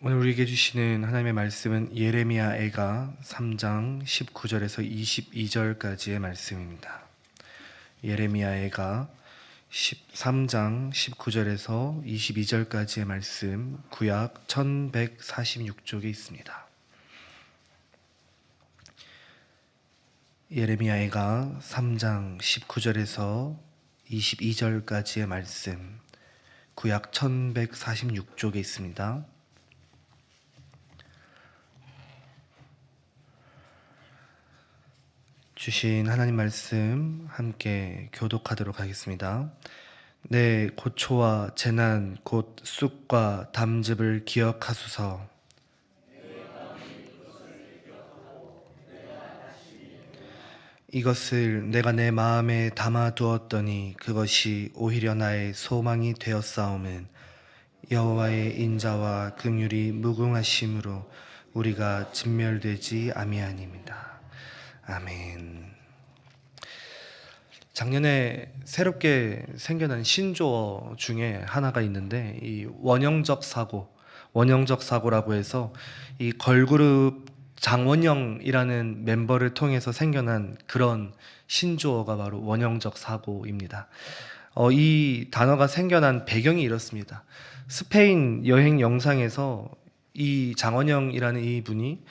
오늘 우리에게 주시는 하나님의 말씀은 예레미야 애가 3장 19절에서 22절까지의 말씀입니다. 예레미야 애가 13장 19절에서 22절까지의 말씀, 구약 1146쪽에 있습니다. 예레미야 애가 3장 19절에서 22절까지의 말씀, 구약 1146쪽에 있습니다. 주신 하나님 말씀 함께 교독하도록 하겠습니다. 내 고초와 재난 곧 쑥과 담즙을 기억하소서. 이것을 내가 내 마음에 담아두었더니 그것이 오히려 나의 소망이 되었사오면 여호와의 인자와 긍휼이 무궁하심으로 우리가 진멸되지 아미하니이다. 아멘. 작년에 새롭게 생겨난 신조어 중에 하나가 있는데 이 원형적 사고라고 해서 이 걸그룹 장원영이라는 멤버를 통해서 생겨난 그런 신조어가 바로 원형적 사고입니다. 이 단어가 생겨난 배경이 이렇습니다. 스페인 여행 영상에서 이 장원영이라는 이 분이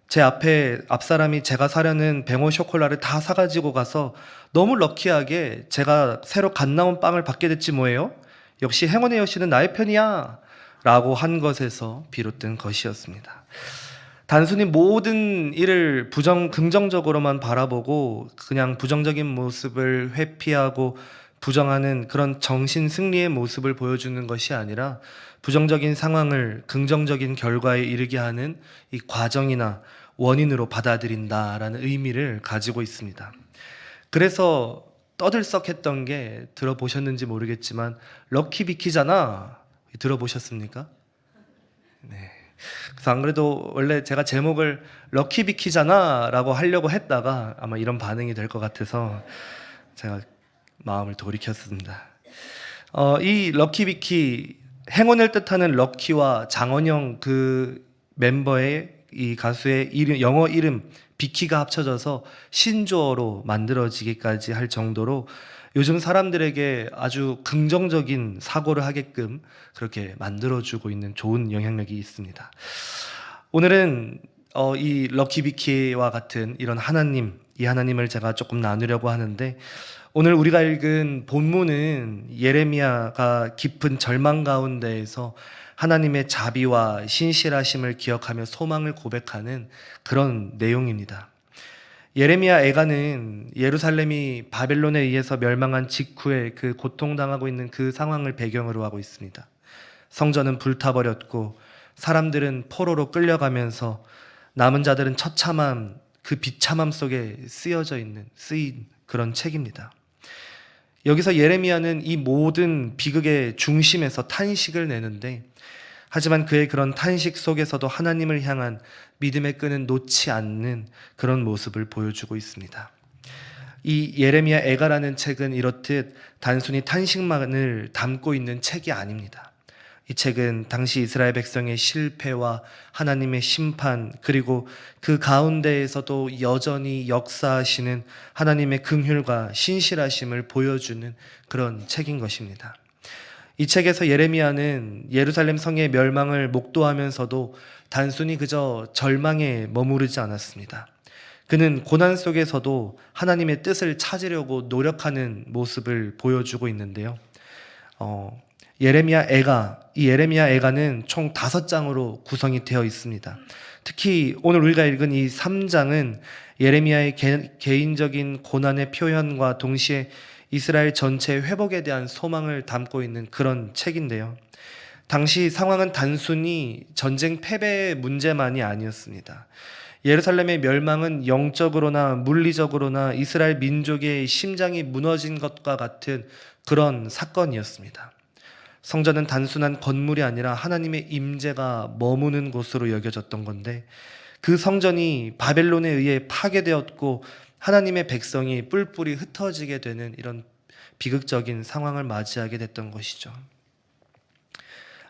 제 앞 사람이 제가 사려는 뱅오 쇼콜라를 다 사가지고 가서 너무 럭키하게 제가 새로 갓 나온 빵을 받게 됐지 뭐예요? 역시 행운의 여신은 나의 편이야 라고 한 것에서 비롯된 것이었습니다. 단순히 모든 일을 긍정적으로만 바라보고 그냥 부정적인 모습을 회피하고 부정하는 그런 정신 승리의 모습을 보여주는 것이 아니라 부정적인 상황을 긍정적인 결과에 이르게 하는 이 과정이나 원인으로 받아들인다라는 의미를 가지고 있습니다. 그래서 떠들썩했던 게 들어보셨는지 모르겠지만 럭키비키잖아. 들어보셨습니까? 네. 그래서 안 그래도 원래 제가 제목을 럭키비키잖아 라고 하려고 했다가 아마 이런 반응이 될 것 같아서 제가 마음을 돌이켰습니다. 이 럭키비키, 행운을 뜻하는 럭키와 장원영 그 멤버의 이 가수의 이름, 영어 이름 비키가 합쳐져서 신조어로 만들어지기까지 할 정도로 요즘 사람들에게 아주 긍정적인 사고를 하게끔 그렇게 만들어주고 있는 좋은 영향력이 있습니다. 오늘은 이 럭키비키와 같은 이런 하나님, 이 하나님을 제가 조금 나누려고 하는데, 오늘 우리가 읽은 본문은 예레미야가 깊은 절망 가운데에서 하나님의 자비와 신실하심을 기억하며 소망을 고백하는 그런 내용입니다. 예레미야 애가는 예루살렘이 바벨론에 의해서 멸망한 직후에 그 고통당하고 있는 그 상황을 배경으로 하고 있습니다. 성전은 불타버렸고 사람들은 포로로 끌려가면서 남은 자들은 처참함, 그 비참함 속에 쓰인 그런 책입니다. 여기서 예레미야는 이 모든 비극의 중심에서 탄식을 내는데, 하지만 그의 그런 탄식 속에서도 하나님을 향한 믿음의 끈은 놓지 않는 그런 모습을 보여주고 있습니다. 이 예레미야 애가라는 책은 이렇듯 단순히 탄식만을 담고 있는 책이 아닙니다. 이 책은 당시 이스라엘 백성의 실패와 하나님의 심판, 그리고 그 가운데에서도 여전히 역사하시는 하나님의 긍휼과 신실하심을 보여주는 그런 책인 것입니다. 이 책에서 예레미야는 예루살렘 성의 멸망을 목도하면서도 단순히 그저 절망에 머무르지 않았습니다. 그는 고난 속에서도 하나님의 뜻을 찾으려고 노력하는 모습을 보여주고 있는데요. 이 예레미야 애가는 총 5장으로 구성이 되어 있습니다. 특히 오늘 우리가 읽은 이 3장은 예레미야의 개인적인 고난의 표현과 동시에 이스라엘 전체의 회복에 대한 소망을 담고 있는 그런 책인데요. 당시 상황은 단순히 전쟁 패배의 문제만이 아니었습니다. 예루살렘의 멸망은 영적으로나 물리적으로나 이스라엘 민족의 심장이 무너진 것과 같은 그런 사건이었습니다. 성전은 단순한 건물이 아니라 하나님의 임재가 머무는 곳으로 여겨졌던 건데, 그 성전이 바벨론에 의해 파괴되었고 하나님의 백성이 뿔뿔이 흩어지게 되는 이런 비극적인 상황을 맞이하게 됐던 것이죠.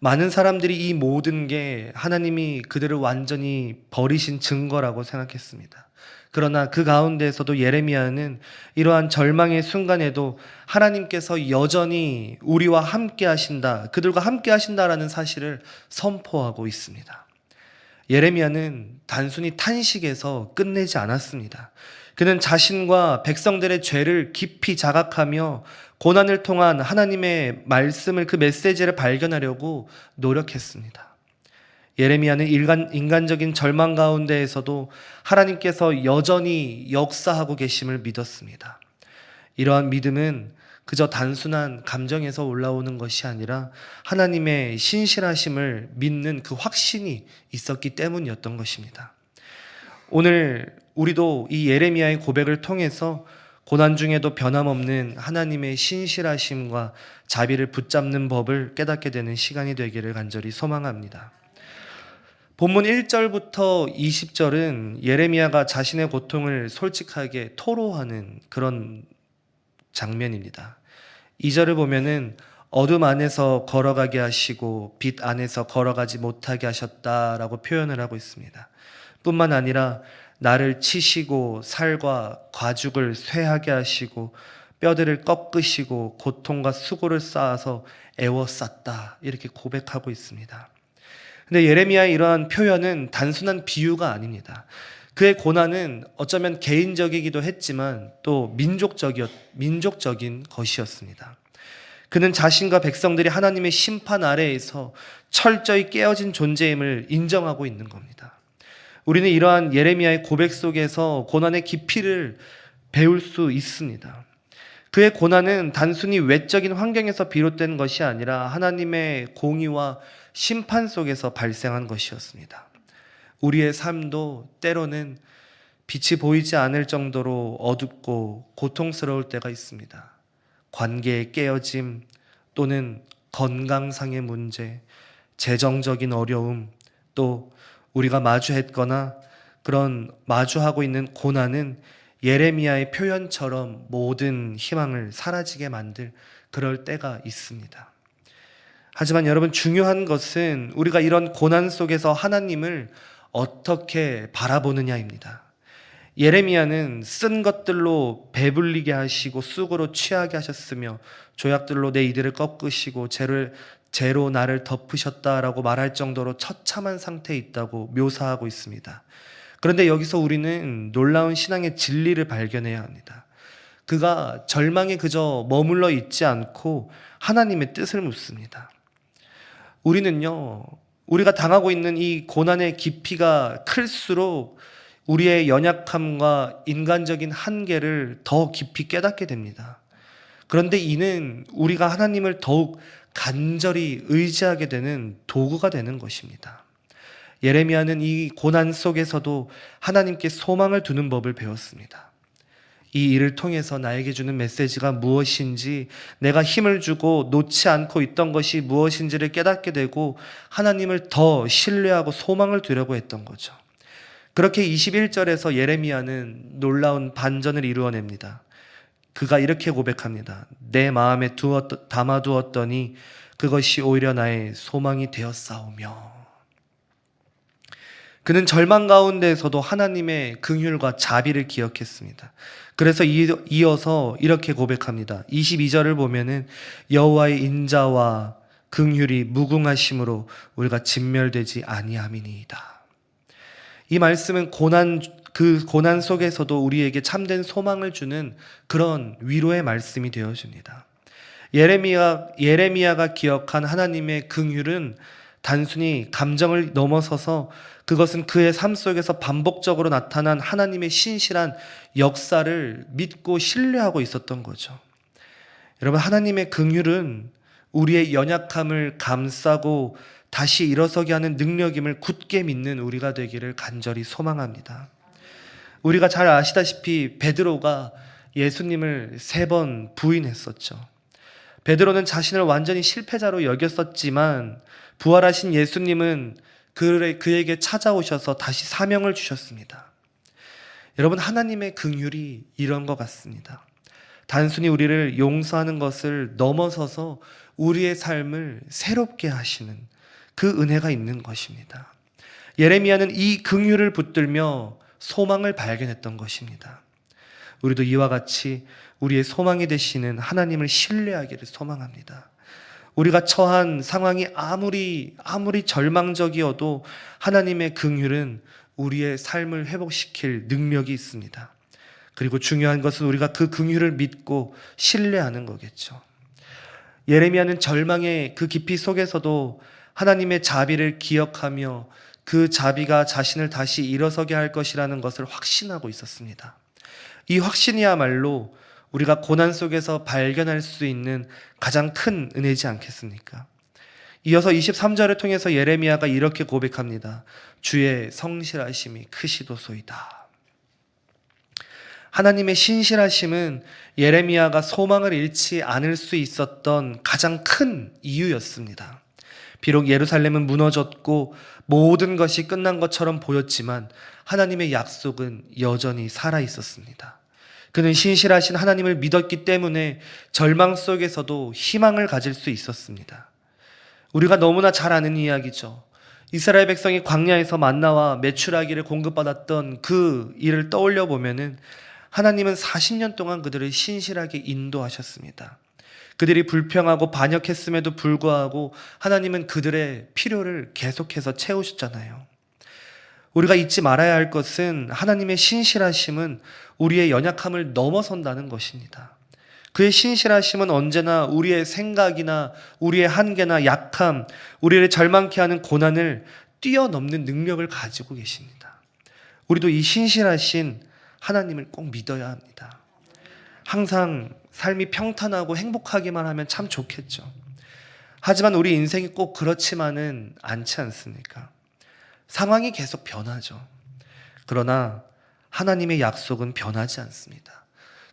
많은 사람들이 이 모든 게 하나님이 그들을 완전히 버리신 증거라고 생각했습니다. 그러나 그 가운데에서도 예레미야는 이러한 절망의 순간에도 하나님께서 여전히 우리와 함께 하신다, 그들과 함께 하신다라는 사실을 선포하고 있습니다. 예레미야는 단순히 탄식에서 끝내지 않았습니다. 그는 자신과 백성들의 죄를 깊이 자각하며 고난을 통한 하나님의 말씀을, 그 메시지를 발견하려고 노력했습니다. 예레미야는 인간적인 절망 가운데에서도 하나님께서 여전히 역사하고 계심을 믿었습니다. 이러한 믿음은 그저 단순한 감정에서 올라오는 것이 아니라 하나님의 신실하심을 믿는 그 확신이 있었기 때문이었던 것입니다. 오늘 우리도 이 예레미야의 고백을 통해서 고난 중에도 변함없는 하나님의 신실하심과 자비를 붙잡는 법을 깨닫게 되는 시간이 되기를 간절히 소망합니다. 본문 1절부터 20절은 예레미야가 자신의 고통을 솔직하게 토로하는 그런 장면입니다. 2절을 보면은 어둠 안에서 걸어가게 하시고 빛 안에서 걸어가지 못하게 하셨다라고 표현을 하고 있습니다. 뿐만 아니라 나를 치시고 살과 과죽을 쇠하게 하시고 뼈들을 꺾으시고 고통과 수고를 쌓아서 애워쌌다, 이렇게 고백하고 있습니다. 근데 예레미야의 이러한 표현은 단순한 비유가 아닙니다. 그의 고난은 어쩌면 개인적이기도 했지만 또 민족적인 것이었습니다. 그는 자신과 백성들이 하나님의 심판 아래에서 철저히 깨어진 존재임을 인정하고 있는 겁니다. 우리는 이러한 예레미야의 고백 속에서 고난의 깊이를 배울 수 있습니다. 그의 고난은 단순히 외적인 환경에서 비롯된 것이 아니라 하나님의 공의와 심판 속에서 발생한 것이었습니다. 우리의 삶도 때로는 빛이 보이지 않을 정도로 어둡고 고통스러울 때가 있습니다. 관계의 깨어짐 또는 건강상의 문제, 재정적인 어려움, 또 우리가 마주했거나 그런 마주하고 있는 고난은 예레미야의 표현처럼 모든 희망을 사라지게 만들 그럴 때가 있습니다. 하지만 여러분, 중요한 것은 우리가 이런 고난 속에서 하나님을 어떻게 바라보느냐입니다. 예레미야는 쓴 것들로 배불리게 하시고 쑥으로 취하게 하셨으며 조약들로 내 이들을 꺾으시고 재로 나를 덮으셨다라고 말할 정도로 처참한 상태에 있다고 묘사하고 있습니다. 그런데 여기서 우리는 놀라운 신앙의 진리를 발견해야 합니다. 그가 절망에 그저 머물러 있지 않고 하나님의 뜻을 묻습니다. 우리가 당하고 있는 이 고난의 깊이가 클수록 우리의 연약함과 인간적인 한계를 더 깊이 깨닫게 됩니다. 그런데 이는 우리가 하나님을 더욱 간절히 의지하게 되는 도구가 되는 것입니다. 예레미야는 이 고난 속에서도 하나님께 소망을 두는 법을 배웠습니다. 이 일을 통해서 나에게 주는 메시지가 무엇인지, 내가 힘을 주고 놓지 않고 있던 것이 무엇인지를 깨닫게 되고 하나님을 더 신뢰하고 소망을 두려고 했던 거죠. 그렇게 21절에서 예레미야는 놀라운 반전을 이루어냅니다. 그가 이렇게 고백합니다. 내 마음에 담아두었더니 그것이 오히려 나의 소망이 되었사오며. 그는 절망 가운데에서도 하나님의 긍휼과 자비를 기억했습니다. 그래서 이어서 이렇게 고백합니다. 22절을 보면은 여호와의 인자와 긍휼이 무궁하심으로 우리가 진멸되지 아니함이니이다. 이 말씀은 그 고난 속에서도 우리에게 참된 소망을 주는 그런 위로의 말씀이 되어줍니다. 예레미야가 기억한 하나님의 긍휼은 단순히 감정을 넘어서서 그것은 그의 삶 속에서 반복적으로 나타난 하나님의 신실한 역사를 믿고 신뢰하고 있었던 거죠. 여러분, 하나님의 긍휼은 우리의 연약함을 감싸고 다시 일어서게 하는 능력임을 굳게 믿는 우리가 되기를 간절히 소망합니다. 우리가 잘 아시다시피 베드로가 예수님을 3번 부인했었죠. 베드로는 자신을 완전히 실패자로 여겼었지만 부활하신 예수님은 그에게 찾아오셔서 다시 사명을 주셨습니다. 여러분, 하나님의 긍휼이 이런 것 같습니다. 단순히 우리를 용서하는 것을 넘어서서 우리의 삶을 새롭게 하시는, 그 은혜가 있는 것입니다. 예레미야는 이 긍휼을 붙들며 소망을 발견했던 것입니다. 우리도 이와 같이 우리의 소망이 되시는 하나님을 신뢰하기를 소망합니다. 우리가 처한 상황이 아무리 절망적이어도 하나님의 긍휼은 우리의 삶을 회복시킬 능력이 있습니다. 그리고 중요한 것은 우리가 그 긍휼을 믿고 신뢰하는 거겠죠. 예레미야는 절망의 그 깊이 속에서도 하나님의 자비를 기억하며 그 자비가 자신을 다시 일어서게 할 것이라는 것을 확신하고 있었습니다. 이 확신이야말로 우리가 고난 속에서 발견할 수 있는 가장 큰 은혜지 않겠습니까? 이어서 23절을 통해서 예레미야가 이렇게 고백합니다. 주의 성실하심이 크시도소이다. 하나님의 신실하심은 예레미야가 소망을 잃지 않을 수 있었던 가장 큰 이유였습니다. 비록 예루살렘은 무너졌고 모든 것이 끝난 것처럼 보였지만 하나님의 약속은 여전히 살아 있었습니다. 그는 신실하신 하나님을 믿었기 때문에 절망 속에서도 희망을 가질 수 있었습니다. 우리가 너무나 잘 아는 이야기죠. 이스라엘 백성이 광야에서 만나와 메추라기를 공급받았던 그 일을 떠올려 보면은 하나님은 40년 동안 그들을 신실하게 인도하셨습니다. 그들이 불평하고 반역했음에도 불구하고 하나님은 그들의 필요를 계속해서 채우셨잖아요. 우리가 잊지 말아야 할 것은 하나님의 신실하심은 우리의 연약함을 넘어선다는 것입니다. 그의 신실하심은 언제나 우리의 생각이나 우리의 한계나 약함, 우리를 절망케 하는 고난을 뛰어넘는 능력을 가지고 계십니다. 우리도 이 신실하신 하나님을 꼭 믿어야 합니다. 항상 삶이 평탄하고 행복하기만 하면 참 좋겠죠. 하지만 우리 인생이 꼭 그렇지만은 않지 않습니까? 상황이 계속 변하죠. 그러나 하나님의 약속은 변하지 않습니다.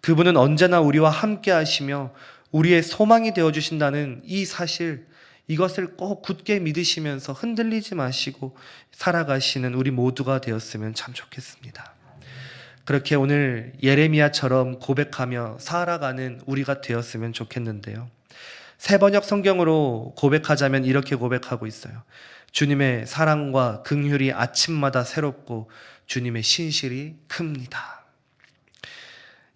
그분은 언제나 우리와 함께 하시며 우리의 소망이 되어주신다는 이 사실, 이것을 꼭 굳게 믿으시면서 흔들리지 마시고 살아가시는 우리 모두가 되었으면 참 좋겠습니다. 그렇게 오늘 예레미야처럼 고백하며 살아가는 우리가 되었으면 좋겠는데요. 새 번역 성경으로 고백하자면 이렇게 고백하고 있어요. 주님의 사랑과 긍휼이 아침마다 새롭고 주님의 신실이 큽니다.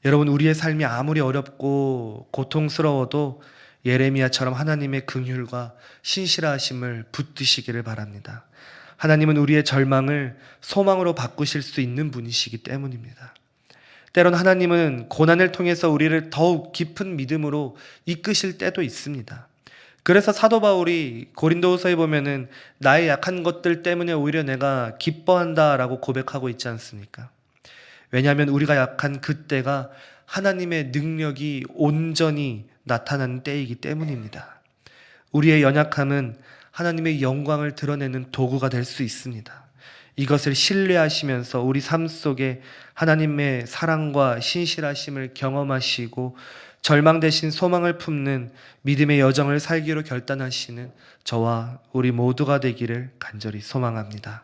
여러분, 우리의 삶이 아무리 어렵고 고통스러워도 예레미야처럼 하나님의 긍휼과 신실하심을 붙드시기를 바랍니다. 하나님은 우리의 절망을 소망으로 바꾸실 수 있는 분이시기 때문입니다. 때론 하나님은 고난을 통해서 우리를 더욱 깊은 믿음으로 이끄실 때도 있습니다. 그래서 사도 바울이 고린도후서에 보면은 나의 약한 것들 때문에 오히려 내가 기뻐한다라고 고백하고 있지 않습니까? 왜냐하면 우리가 약한 그때가 하나님의 능력이 온전히 나타나는 때이기 때문입니다. 우리의 연약함은 하나님의 영광을 드러내는 도구가 될 수 있습니다. 이것을 신뢰하시면서 우리 삶 속에 하나님의 사랑과 신실하심을 경험하시고 절망되신 소망을 품는 믿음의 여정을 살기로 결단하시는 저와 우리 모두가 되기를 간절히 소망합니다.